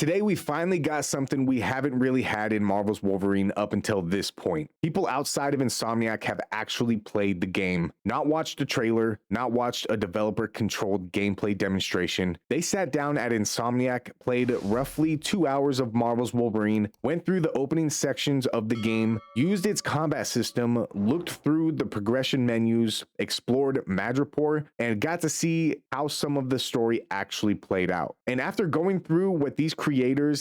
Today, we finally got something we haven't really had in Marvel's Wolverine up until this point. People outside of Insomniac have actually played the game, not watched a trailer, not watched a developer-controlled gameplay demonstration. They sat down at Insomniac, played roughly 2 hours of Marvel's Wolverine, went through the opening sections of the game, used its combat system, looked through the progression menus, explored Madripoor, and got to see how some of the story actually played out. And after going through what these creators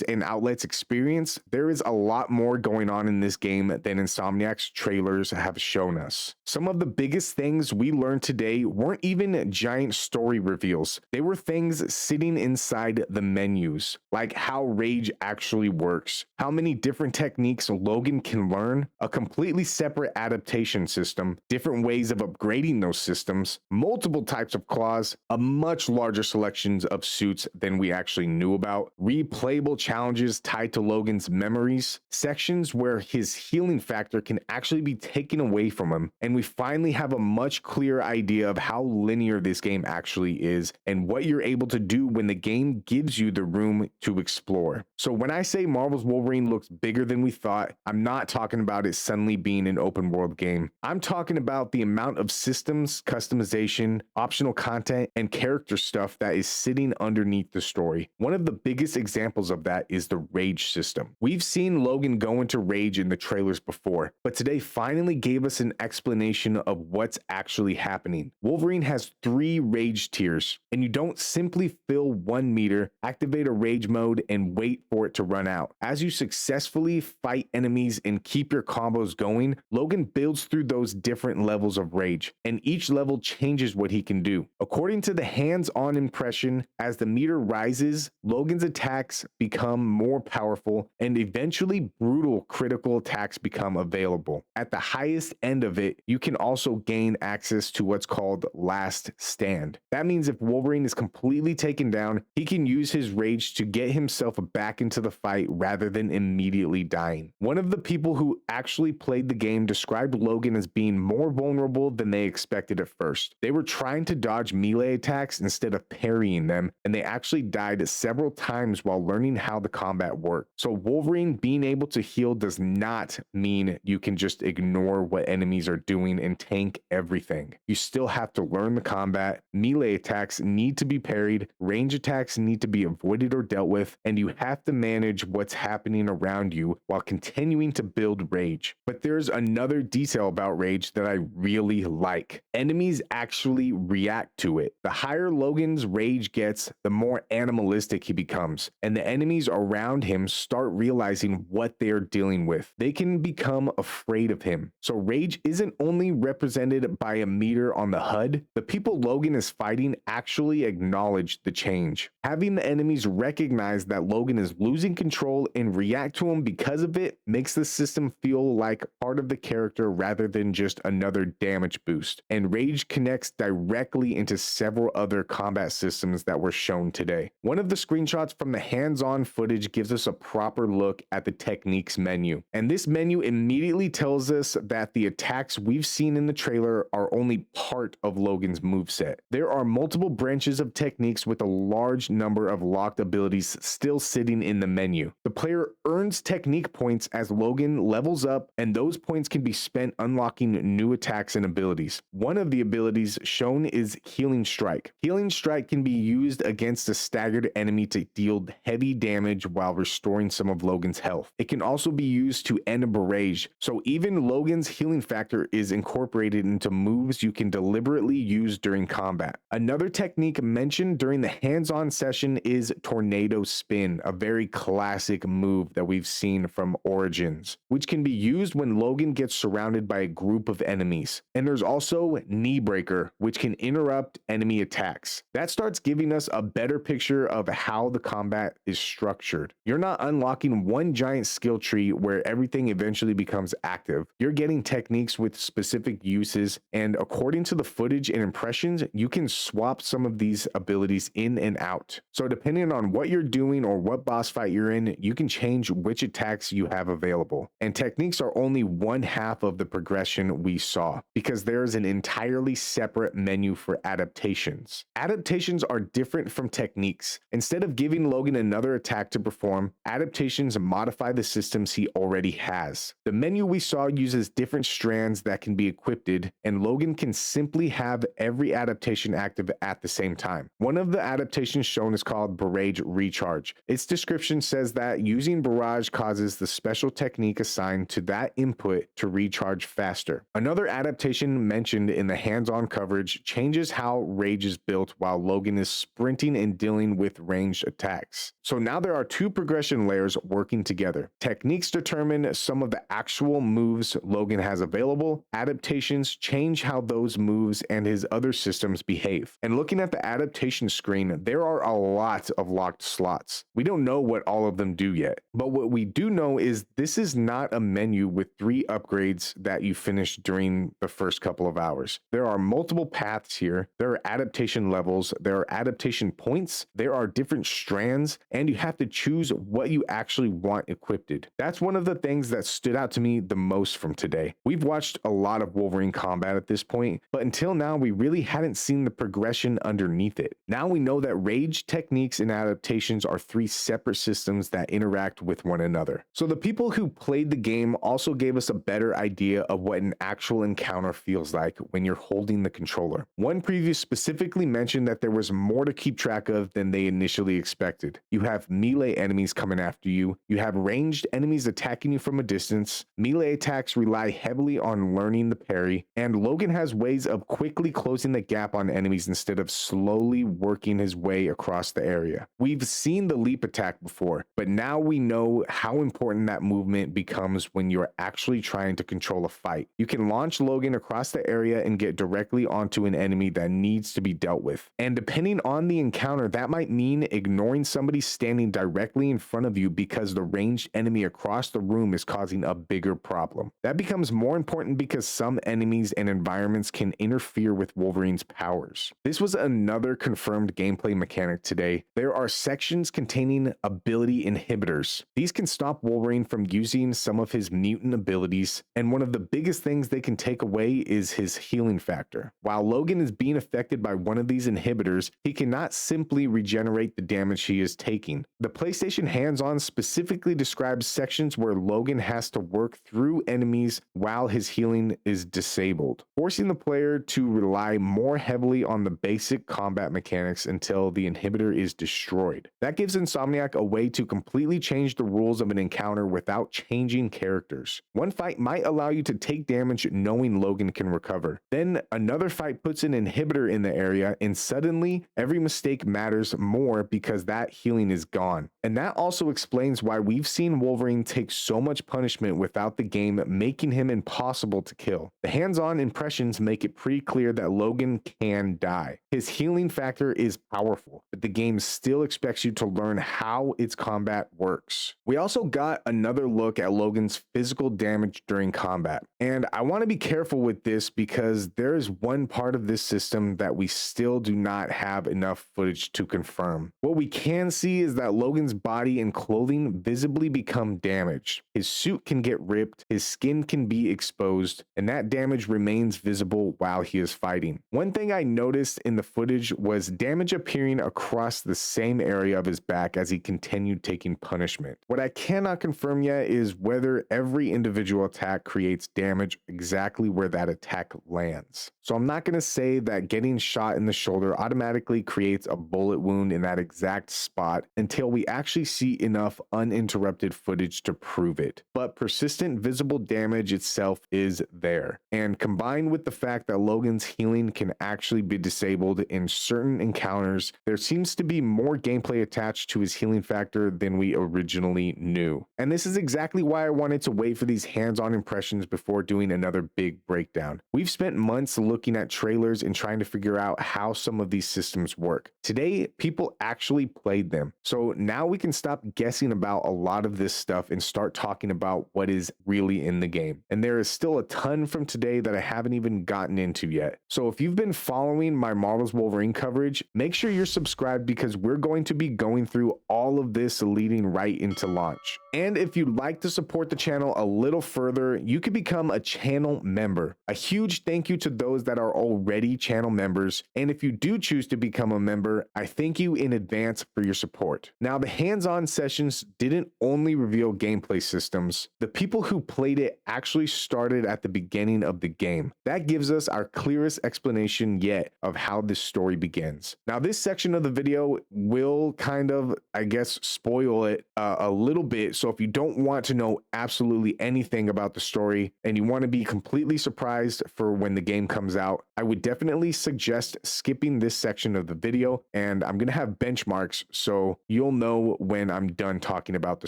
and outlets experience, there is a lot more going on in this game than Insomniac's trailers have shown us. Some of the biggest things we learned today weren't even giant story reveals. They were things sitting inside the menus, like how rage actually works, how many different techniques Logan can learn, a completely separate adaptation system, different ways of upgrading those systems, multiple types of claws, a much larger selections of suits than we actually knew about, replayable challenges tied to Logan's memories, sections where his healing factor can actually be taken away from him, and we finally have a much clearer idea of how linear this game actually is and what you're able to do when the game gives you the room to explore. So when I say Marvel's Wolverine looks bigger than we thought, I'm not talking about it suddenly being an open world game. I'm talking about the amount of systems, customization, optional content, and character stuff that is sitting underneath the story. One of the biggest examples of that is the rage system. We've seen Logan go into rage in the trailers before, but today finally gave us an explanation of what's actually happening. Wolverine has 3 rage tiers, and you don't simply fill 1 meter, activate a rage mode, and wait for it to run out. As you successfully fight enemies and keep your combos going, Logan builds through those different levels of rage, and each level changes what he can do. According to the hands-on impression, as the meter rises, Logan's attacks become more powerful, and eventually brutal critical attacks become available. At the highest end of it, you can also gain access to what's called Last Stand. That means if Wolverine is completely taken down, he can use his rage to get himself back into the fight rather than immediately dying. One of the people who actually played the game described Logan as being more vulnerable than they expected at first. They were trying to dodge melee attacks instead of parrying them, and they actually died several times while learning how the combat worked. So Wolverine being able to heal does not mean you can just ignore what enemies are doing and tank everything. You still have to learn the combat, melee attacks need to be parried, range attacks need to be avoided or dealt with, and you have to manage what's happening around you while continuing to build rage. But there's another detail about rage that I really like. Enemies actually react to it. The higher Logan's rage gets, the more animalistic he becomes, and the enemies around him start realizing what they are dealing with. They can become afraid of him. So rage isn't only represented by a meter on the HUD, the people Logan is fighting actually acknowledge the change. Having the enemies recognize that Logan is losing control and react to him because of it makes the system feel like part of the character rather than just another damage boost. And rage connects directly into several other combat systems that were shown today. One of the screenshots from the hands-on footage gives us a proper look at the techniques menu. And this menu immediately tells us that the attacks we've seen in the trailer are only part of Logan's moveset. There are multiple branches of techniques with a large number of locked abilities still sitting in the menu. The player earns technique points as Logan levels up, and those points can be spent unlocking new attacks and abilities. One of the abilities shown is Healing Strike. Healing Strike can be used against a staggered enemy to deal heavy damage while restoring some of Logan's health. It can also be used to end a barrage, so even Logan's healing factor is incorporated into moves you can deliberately use during combat. Another technique mentioned during the hands-on session is Tornado Spin, a very classic move that we've seen from Origins, which can be used when Logan gets surrounded by a group of enemies. And there's also Knee Breaker, which can interrupt enemy attacks. That starts giving us a better picture of how the combat is structured. You're not unlocking one giant skill tree where everything eventually becomes active. You're getting techniques with specific uses, and according to the footage and impressions, you can swap some of these abilities in and out. So depending on what you're doing or what boss fight you're in, you can change which attacks you have available. And techniques are only one half of the progression we saw, because there's an entirely separate menu for adaptations. Adaptations are different from techniques. Instead of giving Logan a another attack to perform, adaptations modify the systems he already has. The menu we saw uses different strands that can be equipped, and Logan can simply have every adaptation active at the same time. One of the adaptations shown is called Barrage Recharge. Its description says that using Barrage causes the special technique assigned to that input to recharge faster. Another adaptation mentioned in the hands-on coverage changes how Rage is built while Logan is sprinting and dealing with ranged attacks. So now there are two progression layers working together. Techniques determine some of the actual moves Logan has available. Adaptations change how those moves and his other systems behave. And looking at the adaptation screen, there are a lot of locked slots. We don't know what all of them do yet, but what we do know is this is not a menu with 3 upgrades that you finish during the first couple of hours. There are multiple paths here. There are adaptation levels, there are adaptation points, there are different strands, and you have to choose what you actually want equipped. That's one of the things that stood out to me the most from today. We've watched a lot of Wolverine combat at this point, but until now we really hadn't seen the progression underneath it. Now we know that rage, techniques, and adaptations are 3 separate systems that interact with one another. So the people who played the game also gave us a better idea of what an actual encounter feels like when you're holding the controller. One preview specifically mentioned that there was more to keep track of than they initially expected. You have melee enemies coming after you, you have ranged enemies attacking you from a distance, melee attacks rely heavily on learning the parry, and Logan has ways of quickly closing the gap on enemies instead of slowly working his way across the area. We've seen the leap attack before, but now we know how important that movement becomes when you're actually trying to control a fight. You can launch Logan across the area and get directly onto an enemy that needs to be dealt with. And depending on the encounter, that might mean ignoring somebody standing directly in front of you because the ranged enemy across the room is causing a bigger problem. That becomes more important because some enemies and environments can interfere with Wolverine's powers. This was another confirmed gameplay mechanic today. There are sections containing ability inhibitors. These can stop Wolverine from using some of his mutant abilities, and one of the biggest things they can take away is his healing factor. While Logan is being affected by one of these inhibitors, he cannot simply regenerate the damage he is taking. The PlayStation hands-on specifically describes sections where Logan has to work through enemies while his healing is disabled, forcing the player to rely more heavily on the basic combat mechanics until the inhibitor is destroyed. That gives Insomniac a way to completely change the rules of an encounter without changing characters. One fight might allow you to take damage knowing Logan can recover. Then another fight puts an inhibitor in the area, and suddenly every mistake matters more because that healing is gone. And that also explains why we've seen Wolverine take so much punishment without the game making him impossible to kill. The hands-on impressions make it pretty clear that Logan can die. His healing factor is powerful, but the game still expects you to learn how its combat works. We also got another look at Logan's physical damage during combat. And I want to be careful with this because there is one part of this system that we still do not have enough footage to confirm. What we can see is that Logan's body and clothing visibly become damaged. His suit can get ripped, his skin can be exposed, and that damage remains visible while he is fighting. One thing I noticed in the footage was damage appearing across the same area of his back as he continued taking punishment. What I cannot confirm yet is whether every individual attack creates damage exactly where that attack lands. So I'm not going to say that getting shot in the shoulder automatically creates a bullet wound in that exact spot until we actually see enough uninterrupted footage to prove it. But persistent visible damage itself is there. And combined with the fact that Logan's healing can actually be disabled in certain encounters, there seems to be more gameplay attached to his healing factor than we originally knew. And this is exactly why I wanted to wait for these hands-on impressions before doing another big breakdown. We've spent months looking at trailers and trying to figure out how some of these systems work. Today, people actually played them. So now we can stop guessing about a lot of this stuff and start talking about what is really in the game. And there is still a ton from today that I haven't even gotten into yet. So if you've been following my Marvel's Wolverine coverage, make sure you're subscribed because we're going to be going through all of this leading right into launch. And if you'd like to support the channel a little further, you could become a channel member. A huge thank you to those that are already channel members. And if you do choose to become a member, I thank you in advance for your support. short. Now, the hands-on sessions didn't only reveal gameplay systems. The people who played it actually started at the beginning of the game. That gives us our clearest explanation yet of how this story begins. Now, this section of the video will kind of, I guess, spoil it a little bit. So if you don't want to know absolutely anything about the story and you want to be completely surprised for when the game comes out, I would definitely suggest skipping this section of the video, and I'm going to have benchmarks so you'll know when I'm done talking about the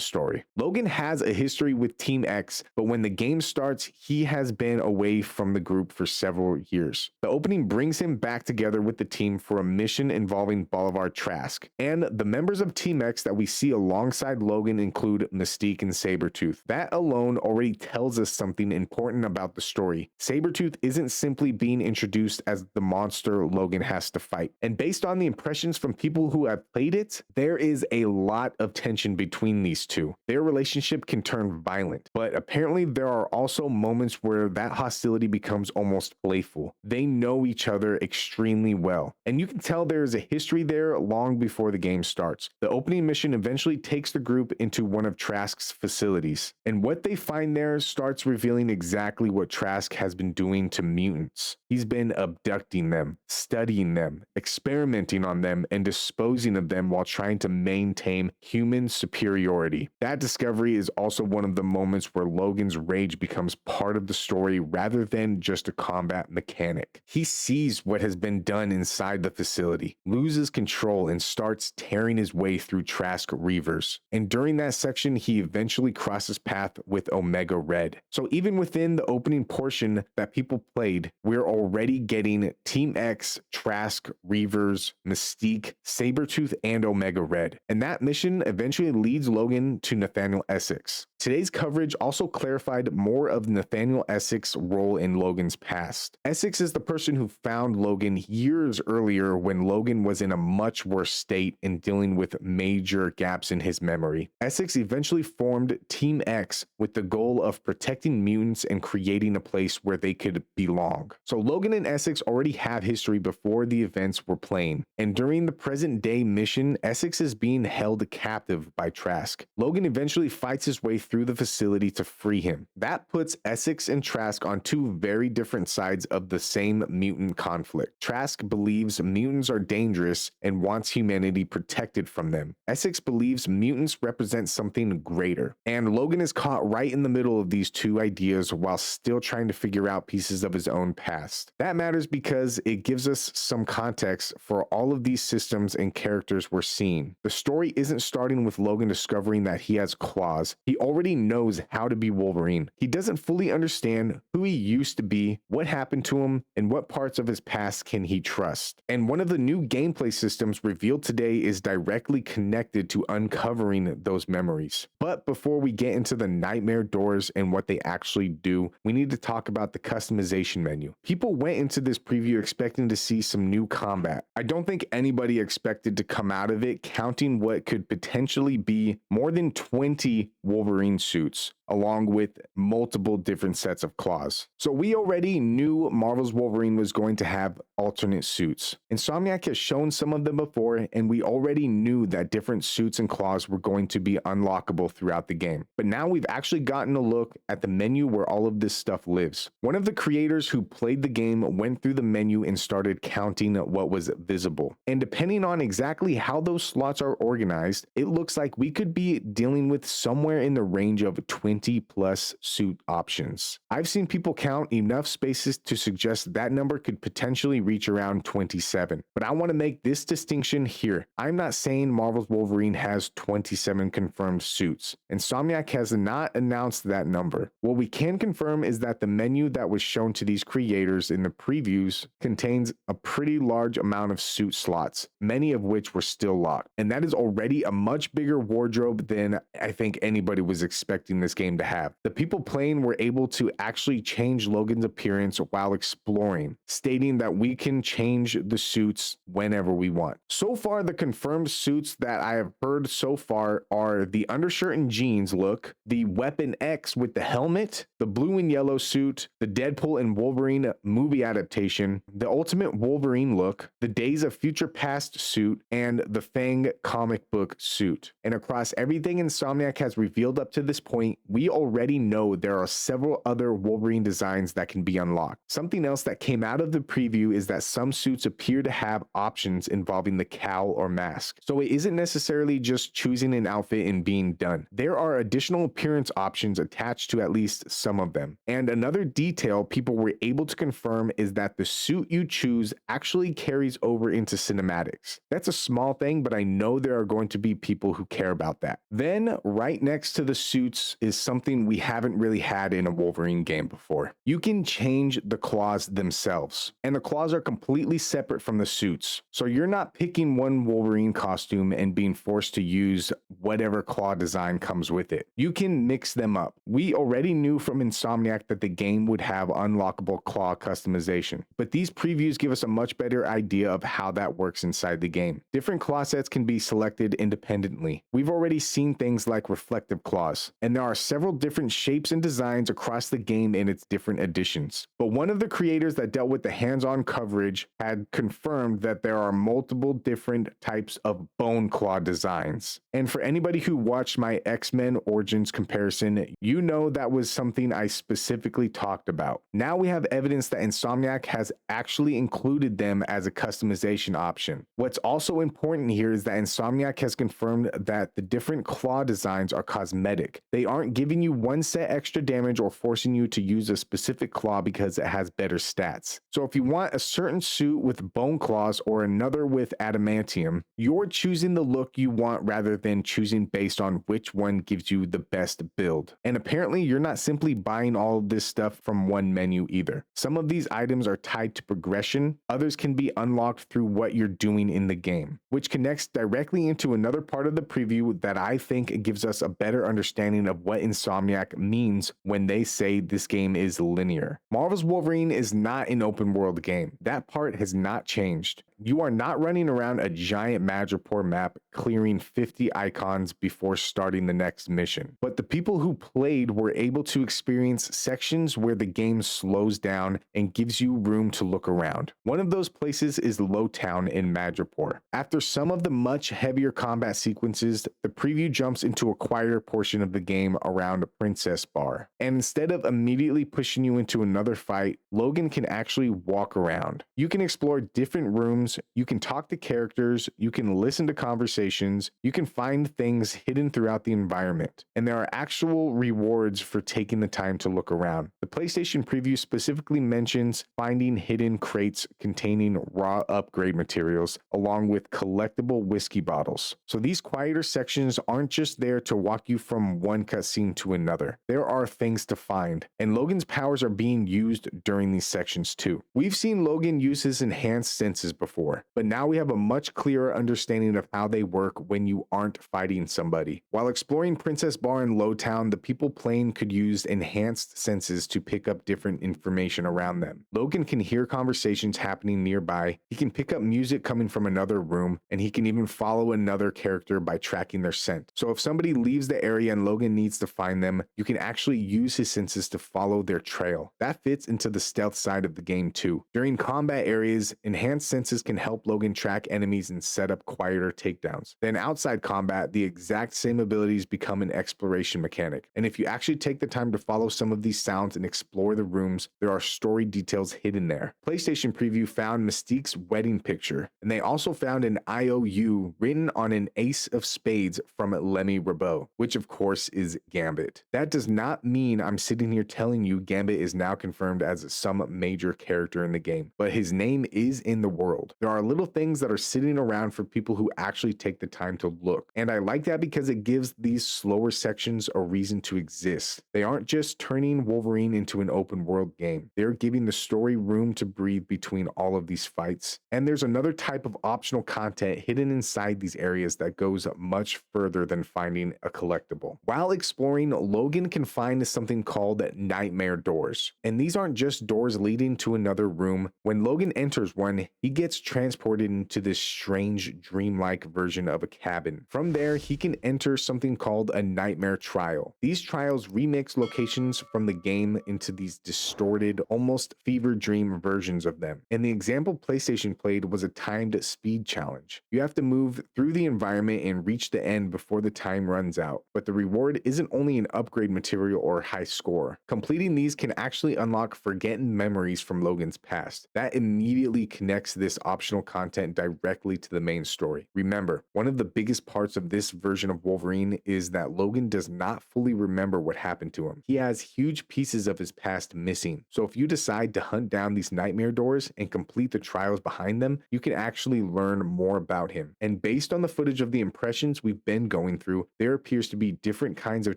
story. Logan has a history with Team X, but when the game starts, he has been away from the group for several years. The opening brings him back together with the team for a mission involving Boulevard Trask, and the members of Team X that we see alongside Logan include Mystique and Sabretooth. That alone already tells us something important about the story. Sabretooth isn't simply being introduced as the monster Logan has to fight. And based on the impressions from people who have played it, there is a lot of tension between these two. Their relationship can turn violent, but apparently there are also moments where that hostility becomes almost playful. They know each other extremely well, and you can tell there is a history there long before the game starts. The opening mission eventually takes the group into one of Trask's facilities, and what they find there starts revealing exactly what Trask has been doing to mutants. He's been abducting them, studying them, experimenting on them, and disposing of them while trying to maintain human superiority. That discovery is also one of the moments where Logan's rage becomes part of the story rather than just a combat mechanic. He sees what has been done inside the facility, loses control, and starts tearing his way through Trask Reavers. And during that section, he eventually crosses path with Omega Red. So even within the opening portion that people played, we're already getting Team X, Trask, Reavers, Mystique, Sabretooth, and Omega Red. And that mission eventually leads Logan to Nathaniel Essex. Today's coverage also clarified more of Nathaniel Essex's role in Logan's past. Essex is the person who found Logan years earlier when Logan was in a much worse state and dealing with major gaps in his memory. Essex eventually formed Team X with the goal of protecting mutants and creating a place where they could belong. So Logan and Essex already have history before the events were playing, and during the present day mission, Essex is being held captive by Trask. Logan eventually fights his way through the facility to free him. That puts Essex and Trask on two very different sides of the same mutant conflict. Trask believes mutants are dangerous and wants humanity protected from them. Essex believes mutants represent something greater, and Logan is caught right in the middle of these two ideas while still trying to figure out pieces of his own past. That matters because it gives us some context for all of these systems and characters we're seeing. The story isn't starting with Logan discovering that he has claws. He already knows how to be Wolverine. He doesn't fully understand who he used to be, what happened to him, and what parts of his past can he trust. And one of the new gameplay systems revealed today is directly connected to uncovering those memories. But before we get into the nightmare doors and what they actually do, we need to talk about the customization menu. People went into this preview expecting to see some new combat. I don't think anybody expected to come out of it counting what could potentially be more than 20 Wolverine suits, along with multiple different sets of claws. So we already knew Marvel's Wolverine was going to have alternate suits. Insomniac has shown some of them before, and we already knew that different suits and claws were going to be unlockable throughout the game. But now we've actually gotten a look at the menu where all of this stuff lives. One of the creators who played the game went through the menu and started counting what was visible. And depending on exactly how those slots are organized, it looks like we could be dealing with somewhere in the range of 20 plus suit options. I've seen people count enough spaces to suggest that number could potentially reach around 27. But I want to make this distinction here. I'm not saying Marvel's Wolverine has 27 confirmed suits. Insomniac has not announced that number. What we can confirm is that the menu that was shown to these creators in the previews contains a pretty large amount of suit slots, many of which were still locked. And that is already a much bigger wardrobe than I think anybody was expecting this game game to have. The people playing were able to actually change Logan's appearance while exploring, stating that we can change the suits whenever we want. So far, the confirmed suits that I have heard so far are the undershirt and jeans look, the Weapon X with the helmet, the blue and yellow suit, the Deadpool and Wolverine movie adaptation, the Ultimate Wolverine look, the Days of Future Past suit, and the Fang comic book suit. And across everything Insomniac has revealed up to this point, we already know there are several other Wolverine designs that can be unlocked. Something else that came out of the preview is that some suits appear to have options involving the cowl or mask. So it isn't necessarily just choosing an outfit and being done. There are additional appearance options attached to at least some of them. And another detail people were able to confirm is that the suit you choose actually carries over into cinematics. That's a small thing, but I know there are going to be people who care about that. Then right next to the suits is something we haven't really had in a Wolverine game before. You can change the claws themselves, and the claws are completely separate from the suits. So you're not picking one Wolverine costume and being forced to use whatever claw design comes with it. You can mix them up. We already knew from Insomniac that the game would have unlockable claw customization, but these previews give us a much better idea of how that works inside the game. Different claw sets can be selected independently. We've already seen things like reflective claws, and there are several different shapes and designs across the game in its different editions. But one of the creators that dealt with the hands-on coverage had confirmed that there are multiple different types of bone claw designs. And for anybody who watched my X-Men Origins comparison, you know that was something I specifically talked about. Now we have evidence that Insomniac has actually included them as a customization option. What's also important here is that Insomniac has confirmed that the different claw designs are cosmetic. They aren't giving you one set extra damage or forcing you to use a specific claw because it has better stats. So if you want a certain suit with bone claws or another with adamantium, you're choosing the look you want rather than choosing based on which one gives you the best build. And apparently you're not simply buying all of this stuff from one menu either. Some of these items are tied to progression, others can be unlocked through what you're doing in the game, which connects directly into another part of the preview that I think gives us a better understanding of what Insomniac means when they say this game is linear. Marvel's Wolverine is not an open world game. That part has not changed. You are not running around a giant Madripoor map clearing 50 icons before starting the next mission. But the people who played were able to experience sections where the game slows down and gives you room to look around. One of those places is Lowtown in Madripoor. After some of the much heavier combat sequences, the preview jumps into a quieter portion of the game around Princess Bar. And instead of immediately pushing you into another fight, Logan can actually walk around. You can explore different rooms, you can talk to characters, you can listen to conversations, you can find things hidden throughout the environment, and there are actual rewards for taking the time to look around. The PlayStation preview specifically mentions finding hidden crates containing raw upgrade materials along with collectible whiskey bottles. So these quieter sections aren't just there to walk you from one cutscene to another. There are things to find, and Logan's powers are being used during these sections too. We've seen Logan use his enhanced senses before, but now we have a much clearer understanding of how they work when you aren't fighting somebody. While exploring Princess Bar in Lowtown, the people playing could use enhanced senses to pick up different information around them. Logan can hear conversations happening nearby, he can pick up music coming from another room, and he can even follow another character by tracking their scent. So if somebody leaves the area and Logan needs to find them, you can actually use his senses to follow their trail. That fits into the stealth side of the game too. During combat areas, enhanced senses can help Logan track enemies and set up quieter takedowns. Then outside combat, the exact same abilities become an exploration mechanic. And if you actually take the time to follow some of these sounds and explore the rooms, there are story details hidden there. PlayStation preview found Mystique's wedding picture, and they also found an IOU written on an ace of spades from Lemmy Rabot, which of course is Gambit. That does not mean I'm sitting here telling you Gambit is now confirmed as some major character in the game, but his name is in the world. world. There are little things that are sitting around for people who actually take the time to look. And I like that because it gives these slower sections a reason to exist. They aren't just turning Wolverine into an open world game. They're giving the story room to breathe between all of these fights. And there's another type of optional content hidden inside these areas that goes much further than finding a collectible. While exploring, Logan can find something called nightmare doors. And these aren't just doors leading to another room. When Logan enters one, he gets transported into this strange, dreamlike version of a cabin. From there, he can enter something called a nightmare trial. These trials remix locations from the game into these distorted, almost fever dream versions of them. And the example PlayStation played was a timed speed challenge. You have to move through the environment and reach the end before the time runs out. But the reward isn't only an upgrade material or high score. Completing these can actually unlock forgotten memories from Logan's past. That immediately connects this optional content directly to the main story. Remember, one of the biggest parts of this version of Wolverine is that Logan does not fully remember what happened to him. He has huge pieces of his past missing. So if you decide to hunt down these nightmare doors and complete the trials behind them, you can actually learn more about him. And based on the footage of the impressions we've been going through, there appears to be different kinds of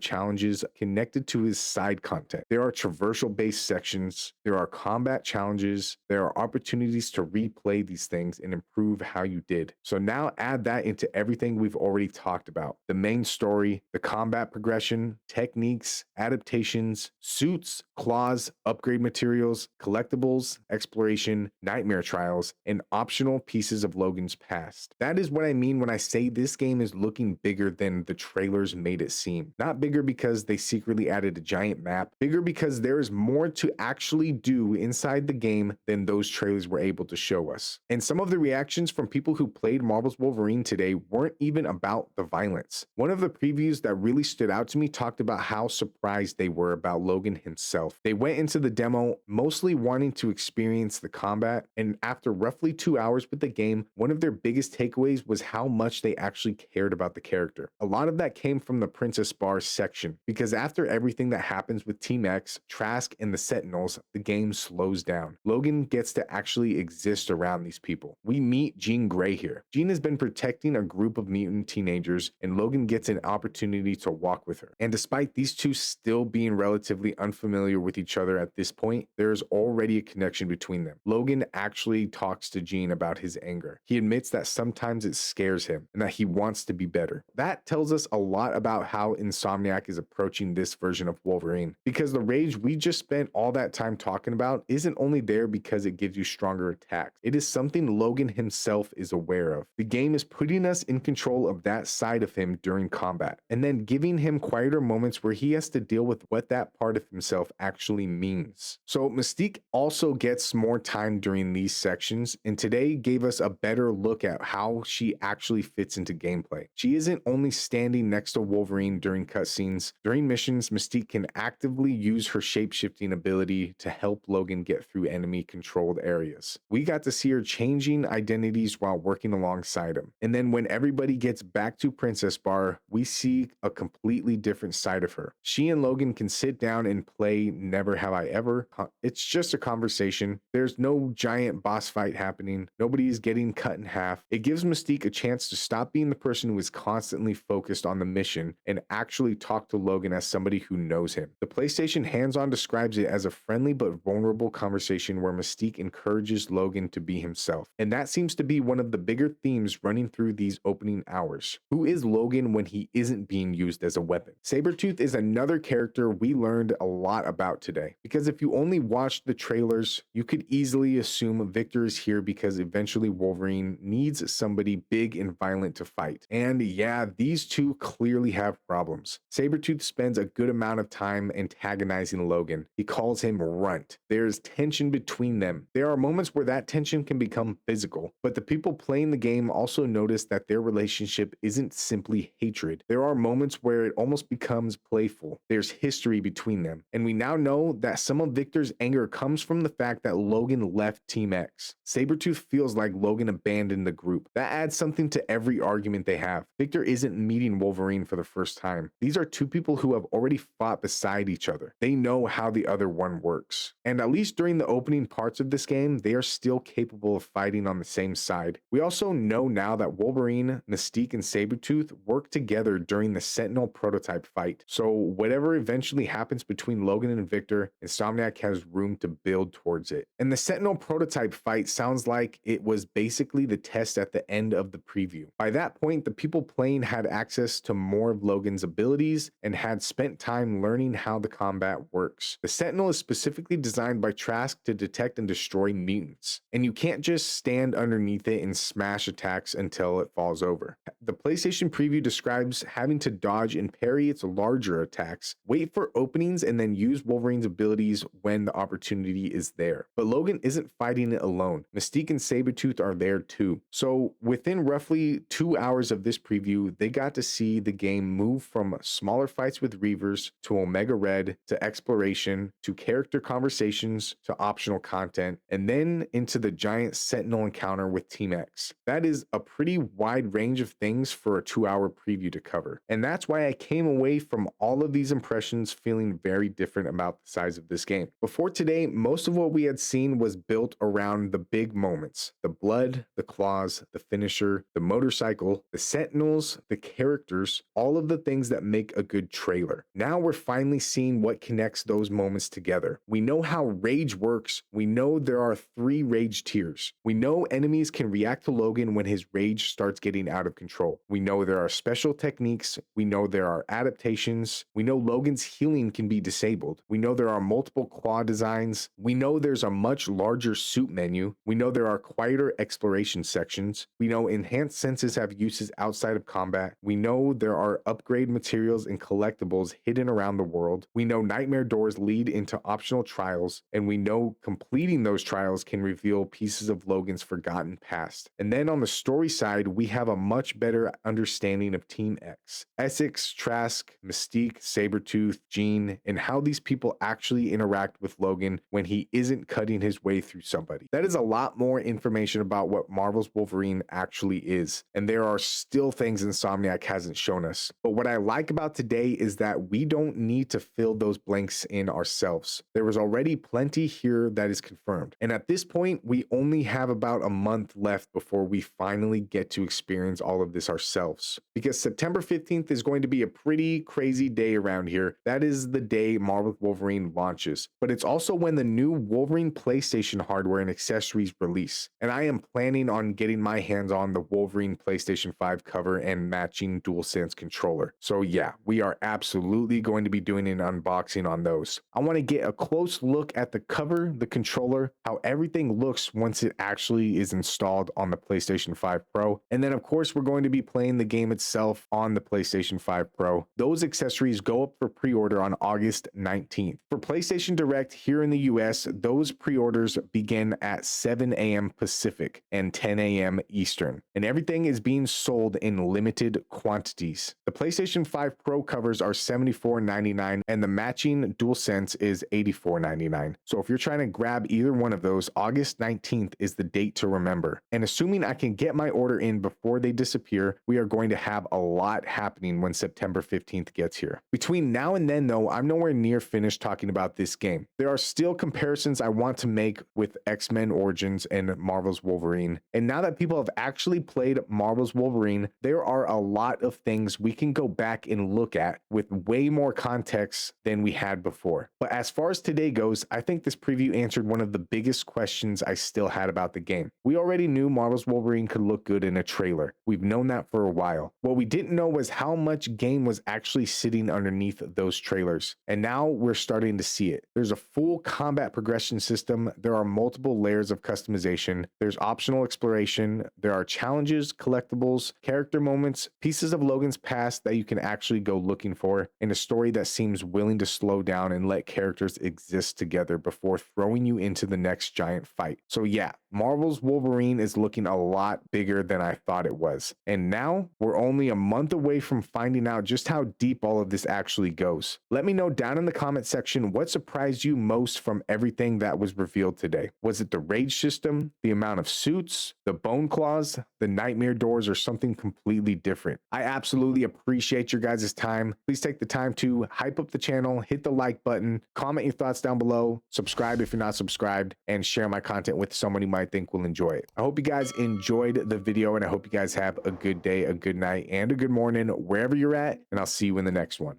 challenges connected to his side content. There are traversal based sections, there are combat challenges, there are opportunities to replay these things and improve how you did. So now add that into everything we've already talked about: the main story, the combat progression, techniques, adaptations, suits, claws, upgrade materials, collectibles, exploration, nightmare trials, and optional pieces of Logan's past. That is what I mean when I say this game is looking bigger than the trailers made it seem. Not bigger because they secretly added a giant map, bigger because there is more to actually do inside the game than those trailers were able to show us. And some of the reactions from people who played Marvel's Wolverine today weren't even about the violence. One of the previews that really stood out to me talked about how surprised they were about Logan himself. They went into the demo mostly wanting to experience the combat, and after roughly 2 hours with the game, one of their biggest takeaways was how much they actually cared about the character. A lot of that came from the Princess Bar section, because after everything that happens with Team X, Trask, and the Sentinels, the game slows down. Logan gets to actually exist around these people. We meet Jean Grey here. Jean has been protecting a group of mutant teenagers, and Logan gets an opportunity to walk with her. And despite these two still being relatively unfamiliar with each other at this point, there is already a connection between them. Logan actually talks to Jean about his anger. He admits that sometimes it scares him and that he wants to be better. That tells us a lot about how Insomniac is approaching this version of Wolverine, because the rage we just spent all that time talking about isn't only there because it gives you stronger attacks. It is something Logan himself is aware of. The game is putting us in control of that side of him during combat, and then giving him quieter moments where he has to deal with what that part of himself actually means. So Mystique also gets more time during these sections, and today gave us a better look at how she actually fits into gameplay. She isn't only standing next to Wolverine during cutscenes. During missions, Mystique can actively use her shape-shifting ability to help Logan get through enemy-controlled areas. We got to see her changing identities while working alongside him. And then when everybody gets back to Princess Bar, we see a completely different side of her. She and Logan can sit down and play Never Have I Ever. It's just a conversation. There's no giant boss fight happening. Nobody is getting cut in half. It gives Mystique a chance to stop being the person who is constantly focused on the mission and actually talk to Logan as somebody who knows him. The PlayStation hands-on describes it as a friendly but vulnerable conversation where Mystique encourages Logan to be himself. And that seems to be one of the bigger themes running through these opening hours. Who is Logan when he isn't being used as a weapon? Sabretooth is another character we learned a lot about today, because if you only watched the trailers, you could easily assume Victor is here because eventually Wolverine needs somebody big and violent to fight. And yeah, these two clearly have problems. Sabretooth spends a good amount of time antagonizing Logan. He calls him Runt. There's tension between them. There are moments where that tension can become physical, but the people playing the game also notice that their relationship isn't simply hatred. There are moments where it almost becomes playful. There's history between them. And we now know that some of Victor's anger comes from the fact that Logan left Team X. Sabretooth feels like Logan abandoned the group. That adds something to every argument they have. Victor isn't meeting Wolverine for the first time. These are two people who have already fought beside each other. They know how the other one works. And at least during the opening parts of this game, they are still capable of fighting on the same side. We also know now that Wolverine, Mystique, and Sabretooth work together during the Sentinel prototype fight. So whatever eventually happens between Logan and Victor, Insomniac has room to build towards it. And the Sentinel prototype fight sounds like it was basically the test at the end of the preview. By that point, the people playing had access to more of Logan's abilities and had spent time learning how the combat works. The Sentinel is specifically designed by Trask to detect and destroy mutants, and you can't just stand underneath it and smash attacks until it falls over. The PlayStation preview describes having to dodge and parry its larger attacks, wait for openings, and then use Wolverine's abilities when the opportunity is there. But Logan isn't fighting it alone. Mystique and Sabretooth are there too. So within roughly 2 hours of this preview, they got to see the game move from smaller fights with Reavers to Omega Red to exploration to character conversations to optional content, and then into the giant Sentinel encounter with Team X. That is a pretty wide range of things for a 2-hour preview to cover. And that's why I came away from all of these impressions feeling very different about the size of this game. Before today, most of what we had seen was built around the big moments: the blood, the claws, the finisher, the motorcycle, the Sentinels, the characters, all of the things that make a good trailer. Now we're finally seeing what connects those moments together. We know how rage works. We know there are 3 rage tiers. We know enemies can react to Logan when his rage starts getting out of control. We know there are special techniques. We know there are adaptations. We know Logan's healing can be disabled. We know there are multiple claw designs. We know there's a much larger suit menu. We know there are quieter exploration sections. We know enhanced senses have uses outside of combat. We know there are upgrade materials and collectibles hidden around the world. We know nightmare doors lead into optional trials, and we know completing those trials can reveal pieces of Logan's forgotten past. And then on the story side, we have a much better understanding of Team X. Essex, Trask, Mystique, Sabretooth, Jean, and how these people actually interact with Logan when he isn't cutting his way through somebody. That is a lot more information about what Marvel's Wolverine actually is, and there are still things Insomniac hasn't shown us. But what I like about today is that we don't need to fill those blanks in ourselves. There was already plenty here that is confirmed. And at this point, we only have about a month left before we finally get to experience all of this ourselves. Because September 15th is going to be a pretty crazy day around here. That is the day Marvel Wolverine launches. But it's also when the new Wolverine PlayStation hardware and accessories release. And I am planning on getting my hands on the Wolverine PlayStation 5 cover and matching DualSense controller. So yeah, we are absolutely going to be doing an unboxing on those. I want to get a close look at the cover, the controller, how everything looks once it actually is installed on the PlayStation 5 Pro. And then of course, we're going to be playing the game itself on the PlayStation 5 Pro. Those accessories go up for pre-order on August 19th. For PlayStation Direct here in the US, those pre-orders begin at 7 a.m. Pacific and 10 a.m. Eastern. And everything is being sold in limited quantities. The PlayStation 5 Pro covers are $74.99 and the matching DualSense is $84.99. So if you're trying to grab either one of those, August 19th is the date to remember. And assuming I can get my order in before they disappear, we are going to have a lot happening when September 15th gets here. Between now and then though, I'm nowhere near finished talking about this game. There are still comparisons I want to make with X-Men Origins and Marvel's Wolverine. And now that people have actually played Marvel's Wolverine, there are a lot of things we can go back and look at with way more context than we had before. But as far as today goes, I think this preview answered one of the biggest questions I still had about the game. We already knew Marvel's Wolverine could look good in a trailer. We've known that for a while. What we didn't know was how much game was actually sitting underneath those trailers. And now we're starting to see it. There's a full combat progression system. There are multiple layers of customization. There's optional exploration. There are challenges, collectibles, character moments, pieces of Logan's past that you can actually go looking for, and a story that seems willing to slow down and let characters exist together before throwing you into the next giant fight. So yeah, Marvel's Wolverine is looking a lot bigger than I thought it was. And now we're only a month away from finding out just how deep all of this actually goes. Let me know down in the comment section what surprised you most from everything that was revealed today. Was it the rage system, the amount of suits, the bone claws, the nightmare doors, or something completely different? I absolutely appreciate your guys' time. Please take the time to hype up the channel, hit the like button, comment your thoughts down below, subscribe if you're not subscribed, and share my content with so many I think will enjoy it. I hope you guys enjoyed the video, and I hope you guys have a good day, a good night, and a good morning wherever you're at, and I'll see you in the next one.